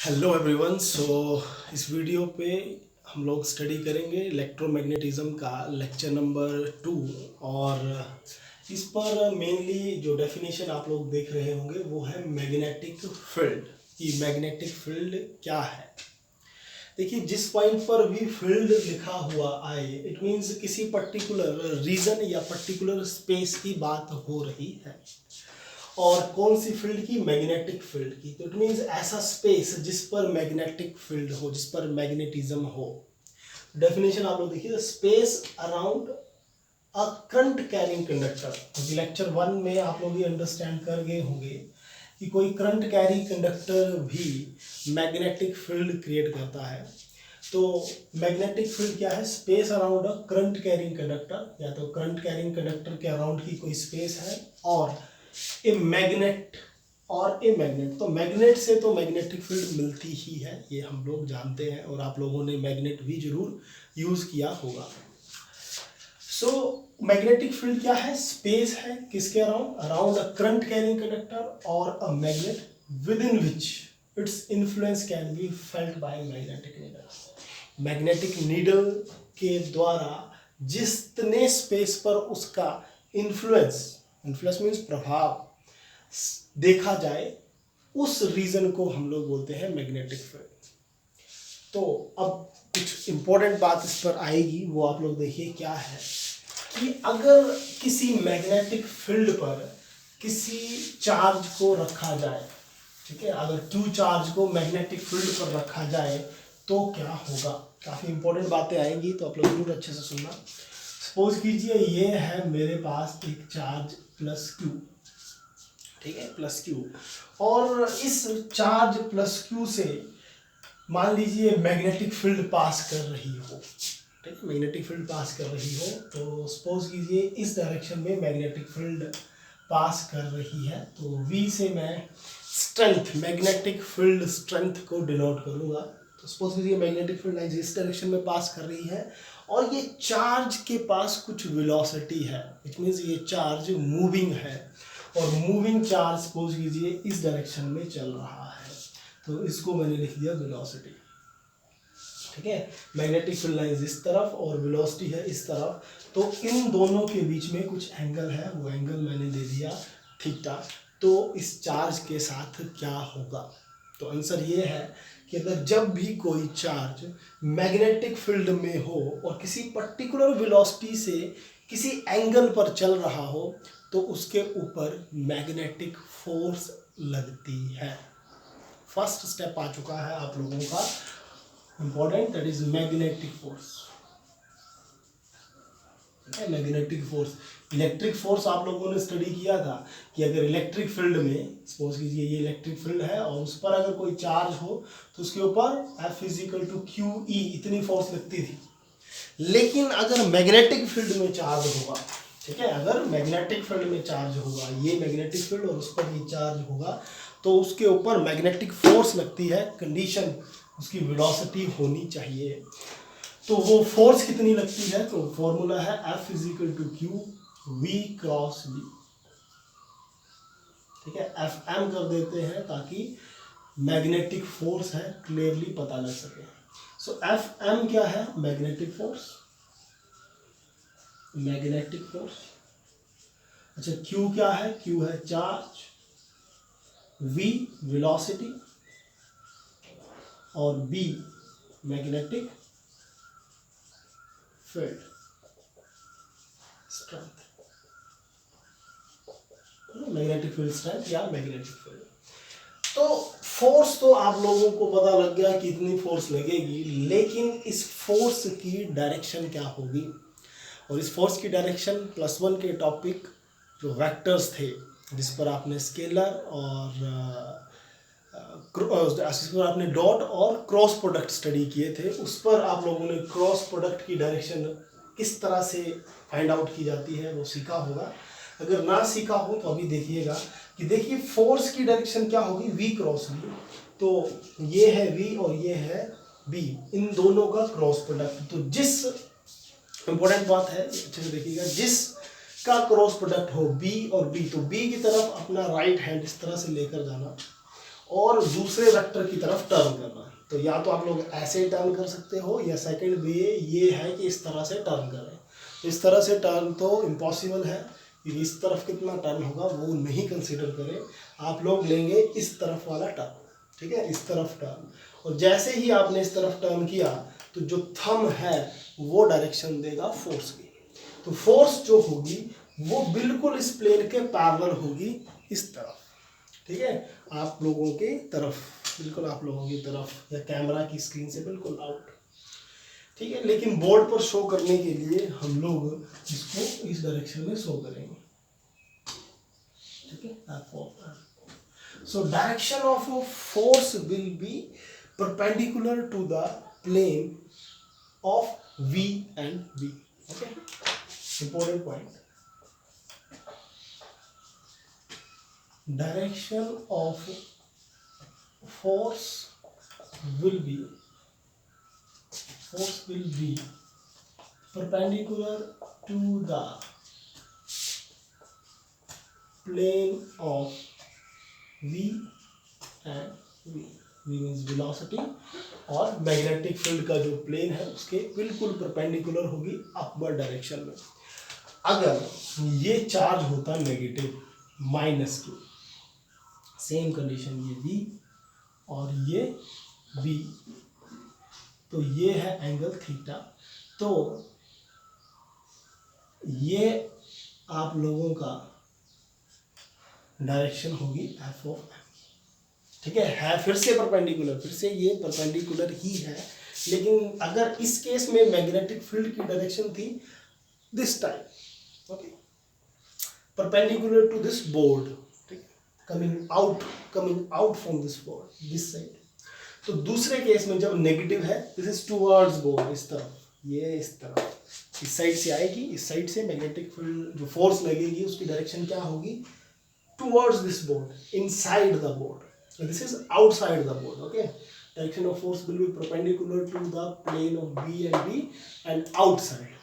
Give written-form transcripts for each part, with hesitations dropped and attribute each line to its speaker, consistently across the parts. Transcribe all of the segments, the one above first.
Speaker 1: Hello everyone. इस video पे हम लोग स्टडी करेंगे इलेक्ट्रोमैग्नेटिज्म का लेक्चर नंबर 2। और इस पर मेनली जो डेफिनेशन आप लोग देख रहे होंगे वो है मैग्नेटिक फील्ड। कि मैग्नेटिक फील्ड क्या है। देखिए, जिस पॉइंट पर भी फील्ड लिखा हुआ आए इट मीन्स किसी पर्टिकुलर रीजन या पर्टिकुलर स्पेस की बात हो रही है। और कौन सी फील्ड की? मैग्नेटिक फील्ड की। तो इट मीन्स ऐसा स्पेस जिस पर मैग्नेटिक फील्ड हो, जिस पर मैग्नेटिज्म हो। डेफिनेशन आप लोग देखिए, space around a current carrying conductor. क्योंकि लेक्चर 1 में आप लोग ये अंडरस्टैंड कर गए होंगे कि कोई करंट कैरी कंडक्टर भी मैग्नेटिक फील्ड क्रिएट करता है। तो मैग्नेटिक फील्ड क्या है? Space around a current carrying conductor, या तो करंट कैरिंग कंडक्टर के अराउंड की कोई स्पेस है और ए मैग्नेट तो मैग्नेट से तो मैग्नेटिक फील्ड मिलती ही है, ये हम लोग जानते हैं और आप लोगों ने मैग्नेट भी जरूर यूज किया होगा। मैग्नेटिक फील्ड क्या है? स्पेस है किसके around? Around a current carrying conductor और a magnet within which its influence can be felt by magnetic needle. Magnetic needle के द्वारा जितने स्पेस पर उसका इन्फ्लुएंस मीन्स प्रभाव देखा जाए, उस रीजन को हम लोग बोलते हैं मैग्नेटिक फील्ड। तो अब कुछ इंपॉर्टेंट बात इस पर आएगी, वो आप लोग देखिए क्या है कि अगर किसी मैग्नेटिक फील्ड पर किसी चार्ज को रखा जाए, ठीक है, अगर Q चार्ज को मैग्नेटिक फील्ड पर रखा जाए तो क्या होगा। काफी इंपॉर्टेंट बातें आएंगी, तो आप लोग जरूर अच्छे से सुनना। सपोज कीजिए ये है मेरे पास एक चार्ज प्लस Q, ठीक है, प्लस Q, और इस चार्ज प्लस Q से मान लीजिए मैग्नेटिक फील्ड पास कर रही हो, ठीक है, मैग्नेटिक फील्ड पास कर रही हो। तो सपोज कीजिए इस डायरेक्शन में मैग्नेटिक फील्ड पास कर रही है, तो V से मैं स्ट्रेंथ, मैग्नेटिक फील्ड स्ट्रेंथ को डिनोट करूंगा। तो सपोज कीजिए मैग्नेटिक फील्ड लाइन इस डायरेक्शन में पास कर रही है और ये चार्ज के पास कुछ वेलोसिटी है, विच मीन्स ये चार्ज मूविंग है और मूविंग चार्ज सपोज कीजिए इस डायरेक्शन में चल रहा है, तो इसको मैंने लिख दिया वेलोसिटी, ठीक है। मैग्नेटिक फील्ड लाइंस इस तरफ और वेलोसिटी है इस तरफ, तो इन दोनों के बीच में कुछ एंगल है, वो एंगल मैंने दे दिया थीटा। तो इस चार्ज के साथ क्या होगा? तो आंसर ये है कि अगर जब भी कोई चार्ज मैग्नेटिक फील्ड में हो और किसी पर्टिकुलर वेलोसिटी से किसी एंगल पर चल रहा हो, तो उसके ऊपर मैग्नेटिक फोर्स लगती है। फर्स्ट स्टेप आ चुका है आप लोगों का important, that is magnetic force. Magnetic force, electric force आप लोगों ने स्टडी किया था कि अगर इलेक्ट्रिक फील्ड में सपोज कीजिए ये इलेक्ट्रिक फील्ड है और उस पर अगर कोई चार्ज हो तो उसके ऊपर F = QE इतनी फोर्स लगती थी। लेकिन अगर मैग्नेटिक फील्ड में चार्ज होगा, ठीक है, अगर मैग्नेटिक फील्ड में चार्ज होगा, ये मैग्नेटिक फील्ड और उस पर ये चार्ज होगा, तो उसके ऊपर मैग्नेटिक फोर्स लगती है। कंडीशन उसकी वेलोसिटी होनी चाहिए। तो वो फोर्स कितनी लगती है? तो फॉर्मूला है F = Q V cross V, ठीक है। FM कर देते हैं ताकि मैग्नेटिक फोर्स है क्लियरली पता लग सके। सो FM क्या है? Magnetic force, magnetic force. अच्छा, Q क्या है? Q है चार्ज, V वेलोसिटी और B magnetic field strength, magnetic field strength या मैग्नेटिक फील्ड। तो फोर्स तो आप लोगों को पता लग गया कि इतनी फोर्स लगेगी, लेकिन इस फोर्स की डायरेक्शन क्या होगी? और इस फोर्स की डायरेक्शन +1 के टॉपिक जो वेक्टर्स थे, जिस पर आपने स्केलर और जिस पर आपने डॉट और क्रॉस प्रोडक्ट स्टडी किए थे, उस पर आप लोगों ने क्रॉस प्रोडक्ट की डायरेक्शन किस तरह से फाइंड आउट की जाती है वो सीखा होगा। अगर ना सीखा हो तो अभी देखिएगा कि देखिए फोर्स की डायरेक्शन क्या होगी? V cross V। तो ये है V और ये है B, इन दोनों का क्रॉस प्रोडक्ट। तो जिस इंपॉर्टेंट बात है, अच्छे से देखिएगा, जिस का क्रॉस प्रोडक्ट हो B और B, तो B की तरफ अपना राइट हैंड इस तरह से लेकर जाना और दूसरे वेक्टर की तरफ टर्न करना। तो या तो आप लोग ऐसे टर्न कर सकते हो, या सेकंड वे ये है कि इस तरह से टर्न करें। तो इस तरह से टर्न तो इम्पॉसिबल है, इस तरफ कितना टर्न होगा वो नहीं कंसीडर करें, आप लोग लेंगे इस तरफ वाला टर्न, ठीक है, इस तरफ टर्न। और जैसे ही आपने इस तरफ टर्न किया तो जो थंब है वो डायरेक्शन देगा फोर्स की। तो फोर्स जो होगी वो बिल्कुल इस प्लेन के पैरेलल होगी, इस तरफ, ठीक है, आप लोगों की तरफ, बिल्कुल आप लोगों की तरफ, या कैमरा की स्क्रीन से बिल्कुल आउट, ठीक है। लेकिन बोर्ड पर शो करने के लिए हम लोग इसको इस डायरेक्शन में शो करेंगे, ठीक है। So direction of a force will be perpendicular to the plane of V and V. Okay, important point. Direction of force will be perpendicular to the plane of V and V. V means velocity, और magnetic field का जो plane है उसके बिल्कुल perpendicular होगी upward direction में। अगर ये चार्ज होता नेगेटिव -q, सेम कंडीशन, ये V और ये V, तो ये है एंगल थीटा। तो ये आप लोगों का डायरेक्शन होगी एफ ऑफ एम, ठीक है फिर से परपेंडिकुलर, फिर से ये परपेंडिकुलर ही है। लेकिन अगर इस केस में मैग्नेटिक फील्ड की डायरेक्शन थी this time, okay, perpendicular to this board, ठीक, coming out from this board, this side. तो दूसरे केस में जब नेगेटिव है, दिस इज टुवर्ड्स बोर्ड, इस तरफ, ये इस तरफ, इस साइड से आएगी, इस साइड से मैग्नेटिक फील्ड जो फोर्स लगेगी उसकी डायरेक्शन क्या होगी, towards this board, inside the board. So this is outside the board, okay. Direction of force will be perpendicular to the plane of B and B and outside,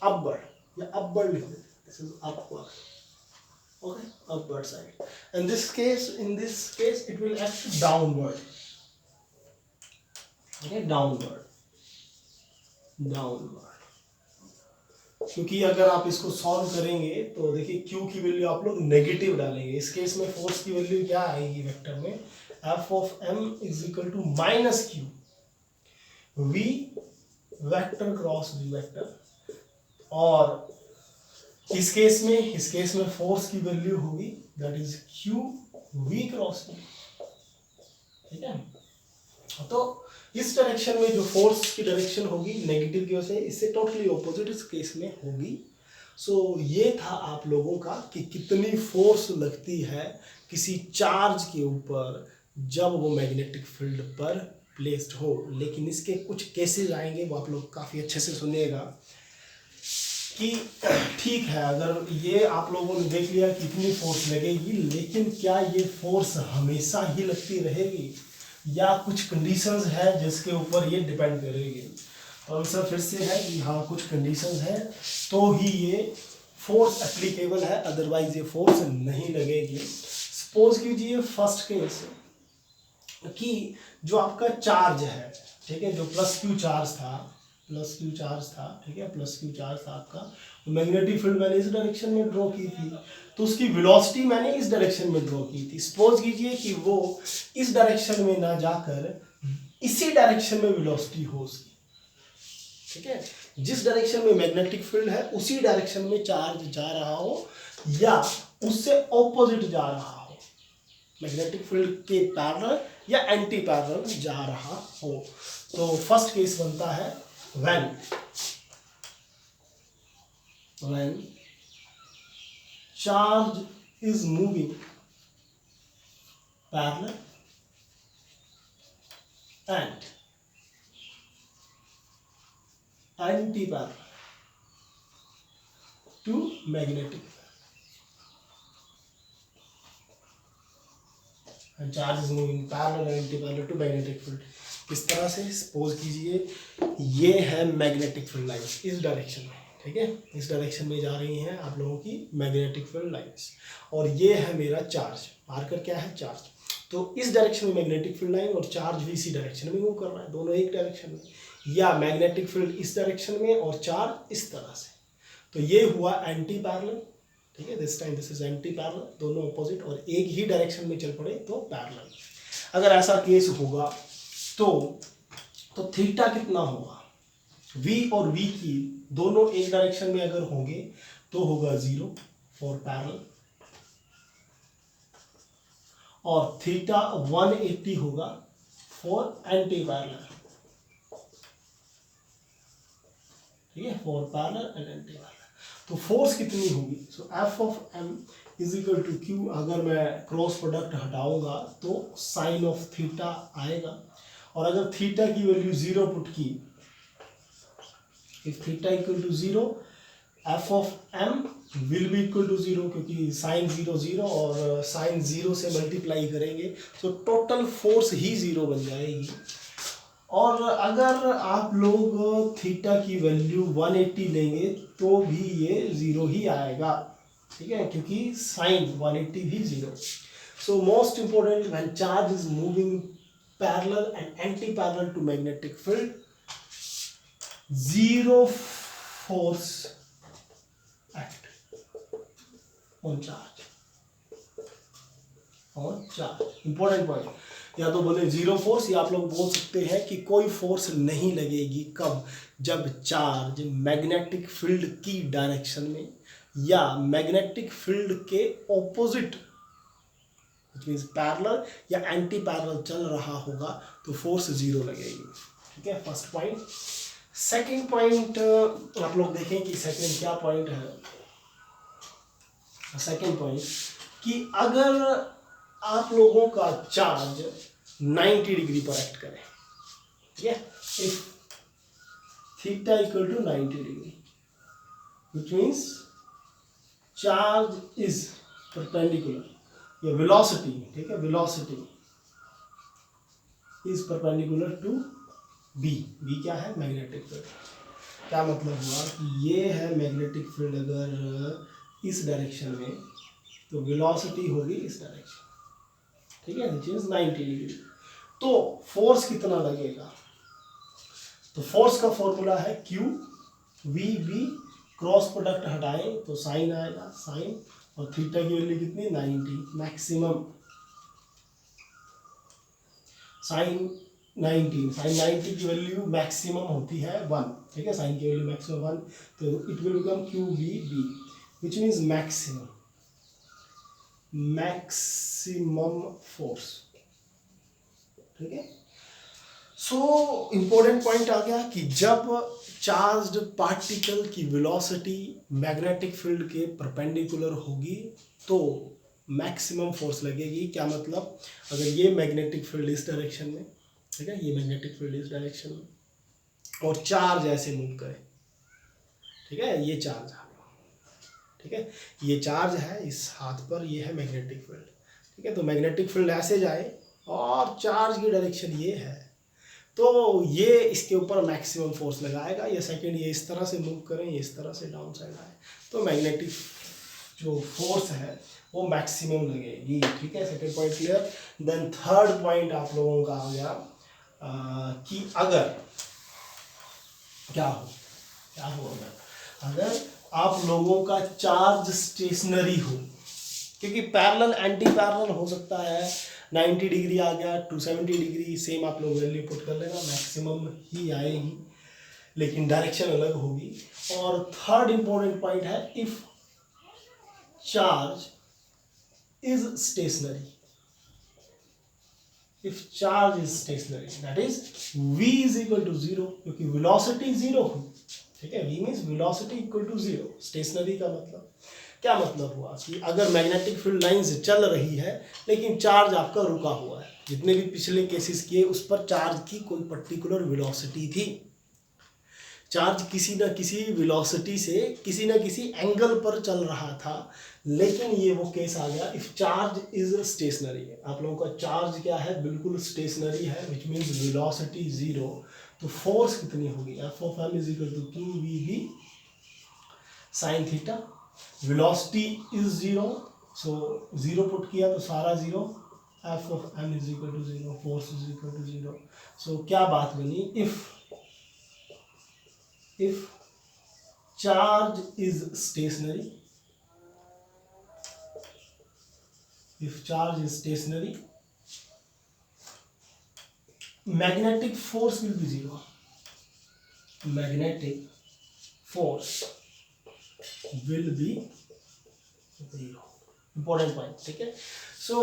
Speaker 1: upward, yeah, upward लिख देते, this is upward, okay, upward side. In this case it will act downward, okay, downward, क्योंकि अगर आप इसको solve करेंगे तो देखिए Q की वैल्यू आप लोग नेगेटिव डालेंगे, इस केस में फोर्स की वैल्यू क्या आएगी वेक्टर में, F of M is equal to -q V vector cross V vector, और इस केस में फोर्स की वैल्यू होगी that is Q V cross V, ठीक है। तो इस डायरेक्शन में जो फोर्स की डायरेक्शन होगी नेगेटिव की वजह से, इससे टोटली ऑपोजिट इस केस में होगी। सो ये था आप लोगों का कि कितनी फोर्स लगती है किसी चार्ज के ऊपर जब वो मैग्नेटिक फील्ड पर प्लेस्ड हो। लेकिन इसके कुछ केसेस आएंगे, वो आप लोग काफ़ी अच्छे से सुनिएगा कि ठीक है, अगर ये आप लोगों ने देख लिया कि इतनी फोर्स लगेगी, लेकिन क्या ये फोर्स हमेशा ही लगती रहेगी या कुछ कंडीशंस है जिसके ऊपर ये डिपेंड करेगी। तो आंसर फिर से है कि हाँ, कुछ कंडीशंस है तो ही ये फोर्स एप्लीकेबल है, अदरवाइज ये फोर्स नहीं लगेगी। सपोज कीजिए फर्स्ट केस कि जो आपका चार्ज है, ठीक है, जो +q चार्ज था, ठीक है, +q चार्ज था आपका, तो मैग्नेटिक फील्ड मैंने इस डायरेक्शन में ड्रॉ की थी, तो उसकी वेलोसिटी मैंने इस डायरेक्शन में ड्रॉ की थी। सपोज कीजिए कि वो इस डायरेक्शन में ना जाकर इसी डायरेक्शन में वेलोसिटी हो उसकी, ठीक है, जिस डायरेक्शन में मैग्नेटिक फील्ड है उसी डायरेक्शन में चार्ज जा रहा हो या उससे ऑपोजिट जा रहा हो, मैग्नेटिक फील्ड के पैरेलल या एंटी पैरेलल जा रहा हो। तो फर्स्ट केस बनता है when charge is moving parallel and anti-parallel to magnetic and charge is moving parallel and anti-parallel to magnetic field। इस तरह से सपोज कीजिए ये है मैग्नेटिक फील्ड लाइन इस डायरेक्शन में, ठीक है, इस डायरेक्शन में जा रही हैं आप लोगों की मैग्नेटिक फील्ड लाइंस, और ये है मेरा चार्ज, मार्कर क्या है, चार्ज। तो इस डायरेक्शन में मैग्नेटिक फील्ड लाइन और चार्ज भी इसी डायरेक्शन में मूव कर रहा है, दोनों एक डायरेक्शन में, या मैग्नेटिक फील्ड इस डायरेक्शन में और चार्ज इस तरह से। तो ये हुआ एंटी पैरेलल, ठीक है, this time this is anti parallel, दोनों अपोजिट और एक ही डायरेक्शन में चल पड़े तो पैरेलल। अगर ऐसा केस होगा तो थीटा कितना होगा, v और v की दोनों एक डायरेक्शन में अगर होंगे तो होगा 0 फॉर पैरेलल, और थीटा 180 होगा फॉर एंटी पैरेलल, ठीक है, for parallel and anti parallel. तो फोर्स कितनी होगी, so F of M is equal to Q, अगर मैं क्रॉस प्रोडक्ट हटाऊंगा तो साइन ऑफ थीटा आएगा, और अगर थीटा की वैल्यू 0 पुट की, if theta equal to 0 F of M will be equal to 0, क्योंकि साइन 0 0 और साइन 0 से मल्टीप्लाई करेंगे तो टोटल फोर्स ही 0 बन जाएगी। और अगर आप लोग थीटा की वैल्यू 180 लेंगे तो भी ये 0 ही आएगा, ठीक है, क्योंकि साइन 180 भी 0। So most important, when charge is moving parallel and anti parallel to magnetic field, 0 force act on charge, important point. या तो बोले 0 फोर्स, या आप लोग बोल सकते हैं कि कोई फोर्स नहीं लगेगी, कब, जब चार्ज मैग्नेटिक फील्ड की डायरेक्शन में या मैग्नेटिक फील्ड के ऑपोजिट व्हिच मींस पैरेलल या एंटी पैरेलल चल रहा होगा तो फोर्स 0 लगेगी, ठीक है, फर्स्ट पॉइंट। सेकंड पॉइंट आप लोग देखें कि सेकंड क्या पॉइंट है। सेकंड पॉइंट कि अगर आप लोगों का चार्ज 90 डिग्री पर एक्ट करे, ठीक है, if theta equal to 90 degree, which means charge is perpendicular, या वेलोसिटी, ठीक है, velocity is perpendicular to B, B क्या है, मैग्नेटिक फील्ड। क्या मतलब हुआ कि ये है मैग्नेटिक फील्ड, अगर इस डायरेक्शन में तो वेलोसिटी होगी इस डायरेक्शन, ठीक है, विच इज 90 डिग्री। तो फोर्स कितना लगेगा, तो फोर्स का फॉर्मूला है Q V B, cross product हटाएं तो साइन आएगा, साइन, और थीटा की वैल्यू कितनी, 90, मैक्सिमम साइन 90 की वैल्यू मैक्सिमम होती है 1, ठीक है, साइन की वैल्यू मैक्सिमम 1, तो it will become QVB, which means maximum force, ठीक है। सो इंपॉर्टेंट पॉइंट आ गया कि जब चार्ज्ड पार्टिकल की वेलोसिटी मैग्नेटिक फील्ड के परपेंडिकुलर होगी तो मैक्सिमम फोर्स लगेगी। क्या मतलब, अगर ये मैग्नेटिक फील्ड इस डायरेक्शन में, ठीक है, ये मैग्नेटिक फील्ड इस डायरेक्शन में और चार्ज ऐसे मूव करे, ठीक है, ये चार्ज है, ठीक है, ये चार्ज है इस हाथ पर, ये है मैग्नेटिक फील्ड, ठीक है, तो मैग्नेटिक फील्ड ऐसे जाए और चार्ज की डायरेक्शन ये है, तो ये इसके ऊपर मैक्सिमम फोर्स लगाएगा। या सेकंड, ये इस तरह से मूव करें, ये इस तरह से डाउन साइड आए, तो मैग्नेटिक जो फोर्स है वो मैक्सिमम लगेगी, ठीक है, second point clear. Then third point आप लोगों का आ गया कि अगर क्या हो अगर आप लोगों का चार्ज स्टेशनरी हो, क्योंकि पैरेलल एंटी पैरेलल हो सकता है, 90 डिग्री आ गया, 270 डिग्री, सेम आप लोग वैल्यू पुट कर लेना, मैक्सिमम ही आएगी, लेकिन डायरेक्शन अलग होगी। और थर्ड इंपॉर्टेंट पॉइंट है, if charge is stationary, if charge is stationary, that is v is equal to 0, क्योंकि वेलोसिटी 0 हुई, ठीक है, v means velocity equal to 0। Stationary का मतलब क्या मतलब हुआ कि अगर मैग्नेटिक फील्ड लाइंस चल रही है लेकिन चार्ज आपका रुका हुआ है, जितने भी पिछले केसेस किए उस पर चार्ज की कोई पर्टिकुलर वेलोसिटी थी, चार्ज किसी न किसी वेलोसिटी से किसी न किसी एंगल पर चल रहा था, लेकिन ये वो केस आ गया इफ चार्ज इज स्टेशनरी। आप लोगों का चार्ज क्या है, बिल्कुल स्टेशनरी है, विच मीन्स वेलोसिटी 0, तो फोर्स कितनी होगी, F of M is equal to QVB sine theta, velocity is 0, so 0 put किया तो सारा 0, F of M is equal to 0, force is equal to 0। So क्या बात बनी, if charge is stationary, if charge is stationary, magnetic force will be 0, magnetic force will be 0, important point, ठीक है। सो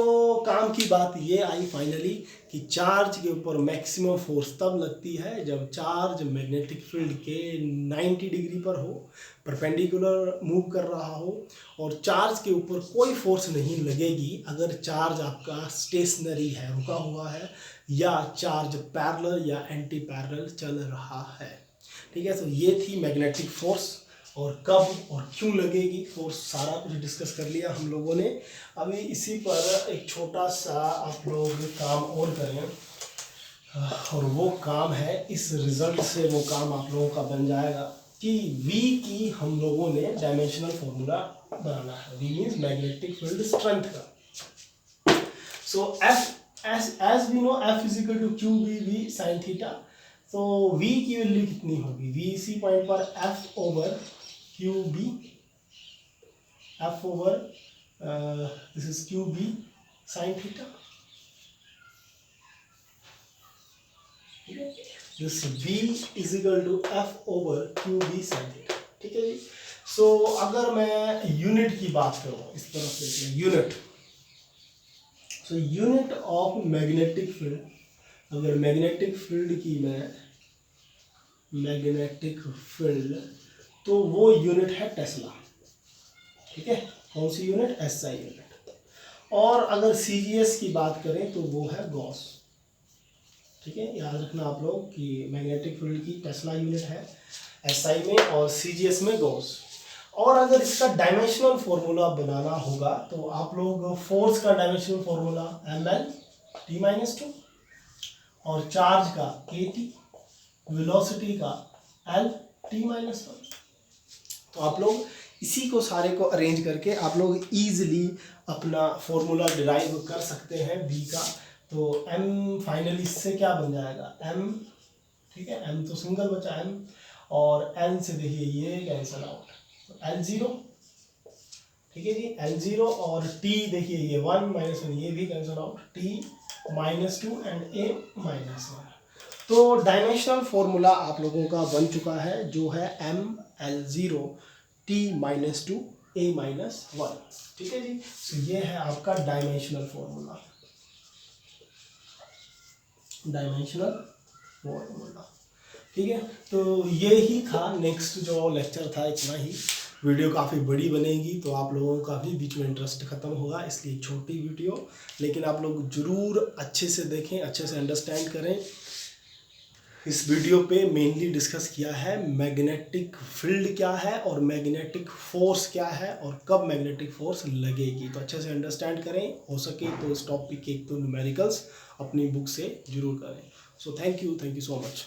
Speaker 1: काम की बात ये आई फाइनली कि चार्ज के ऊपर मैक्सिमम फोर्स तब लगती है जब चार्ज मैग्नेटिक फील्ड के 90 डिग्री पर हो, परपेंडिकुलर मूव कर रहा हो, और चार्ज के ऊपर कोई फोर्स नहीं लगेगी अगर चार्ज आपका स्टेशनरी है, रुका हुआ है, या चार्ज पैरेलल या एंटी पैरेलल चल रहा है, ठीक है। तो ये थी मैग्नेटिक फोर्स, और कब और क्यों लगेगी फोर्स, सारा कुछ डिस्कस कर लिया हम लोगों ने। अभी इसी पर एक छोटा सा आप लोग काम और करें, और वो काम है, इस रिजल्ट से वो काम आप लोगों का बन जाएगा कि V की हम लोगों ने डायमेंशनल फॉर्मूला बनाना है। V means magnetic field strength का। So F as we know F is equal to Q B V sine theta. तो V की वैल्यू कितनी होगी, V इसी पॉइंट पर F over Q B, F over this is Q B sine theta, this V is equal to F over Q B sine theta, ठीक है जी। सो अगर मैं यूनिट की बात करूँ, इस तरफ देखिए unit, so unit of magnetic field, अगर मैग्नेटिक फील्ड की मैं मैग्नेटिक फील्ड, तो वो यूनिट है टेस्ला, ठीक है। कौन सी यूनिट, एसआई यूनिट। और अगर सीजीएस की बात करें तो वो है गॉस, ठीक है। याद रखना आप लोग कि मैग्नेटिक फील्ड की टेस्ला यूनिट है एसआई में, और सीजीएस में गॉस। और अगर इसका डायमेंशनल फॉर्मूला बनाना होगा तो आप लोग फोर्स का डायमेंशनल फॉर्मूला ml t-2, और चार्ज का kt, वेलोसिटी का l t-1। तो आप लोग इसी को सारे को अरेंज करके आप लोग इजीली अपना फॉर्मूला डिराइव कर सकते हैं v का। तो m फाइनली इससे क्या बन जाएगा, m, ठीक है, m तो सिंगल बचा m, और l से देखिए ये कैंसिल आउट, तो L0, ठीक है जी, L0, और t देखिए ये 1 - 1 ये भी cancel out, t-2 and a -1। तो डायमेंशनल फॉर्मूला आप लोगों का बन चुका है, जो है mL0 t-2 a-1, ठीक है जी। तो ये है आपका डायमेंशनल फॉर्मूला, ठीक है। तो ये ही था, नेक्स्ट जो लेक्चर था इतना ही। वीडियो काफ़ी बड़ी बनेगी तो आप लोगों का भी बीच में इंटरेस्ट खत्म होगा, इसलिए छोटी वीडियो, लेकिन आप लोग ज़रूर अच्छे से देखें, अच्छे से अंडरस्टैंड करें। इस वीडियो पे मेनली डिस्कस किया है मैग्नेटिक फील्ड क्या है और मैग्नेटिक फोर्स क्या है और कब मैग्नेटिक फोर्स लगेगी, तो अच्छे से अंडरस्टैंड करें। हो सके तो इस टॉपिक के एक तो न्यूमेरिकल्स अपनी बुक से जरूर करें। So thank you so much.